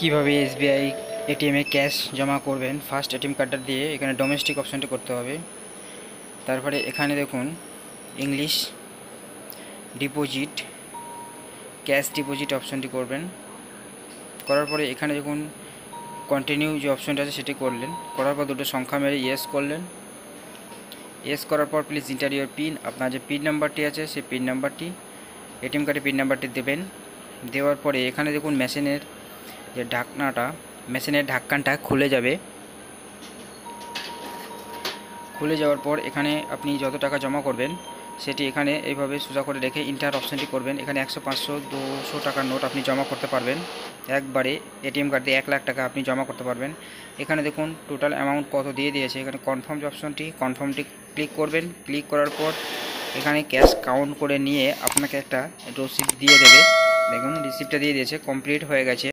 কিভাবে SBI এটিএমে cash জমা করবেন। ফার্স্ট এটিএম কার্ডটা দিয়ে এখানে ডোমেস্টিক অপশানটি করতে হবে। তারপরে এখানে দেখুন ইংলিশ ডিপোজিট ক্যাশ ডিপোজিট অপশানটি করবেন। করার পরে এখানে দেখুন কন্টিনিউ যে অপশানটা আছে সেটি করলেন। করার পর দুটো সংখ্যা মেরে ইয়েস করলেন। ইয়েস করার পর প্লিজ ইন্টার ইউর পিন, আপনার যে পিন নাম্বারটি আছে সেই পিন নাম্বারটি এটিএম কার্ডে পিন নাম্বারটি দেবেন। দেওয়ার পরে এখানে দেখুন মেশিনের যে মেশিনের ঢাকনাটা খুলে যাবে। খুলে যাওয়ার পর এখানে আপনি যত টাকা জমা করবেন সেটি এখানে এইভাবে সোজা করে রেখে ইন্টার অপশানটি করবেন। এখানে 100, 500, 200 টাকার নোট আপনি জমা করতে পারবেন। একবারে এটিএম কার্ড দিয়ে 1 লাখ টাকা আপনি জমা করতে পারবেন। এখানে দেখুন টোটাল অ্যামাউন্ট কত দিয়ে দিয়েছে। এখানে কনফার্ম যে অপশানটি, কনফার্মটি ক্লিক করবেন। ক্লিক করার পর এখানে ক্যাশ কাউন্ট করে নিয়ে আপনাকে একটা রসিদ দিয়ে দেবে। দেখুন রিসিপ্টটা দিয়ে দিয়েছে, কমপ্লিট হয়ে গেছে।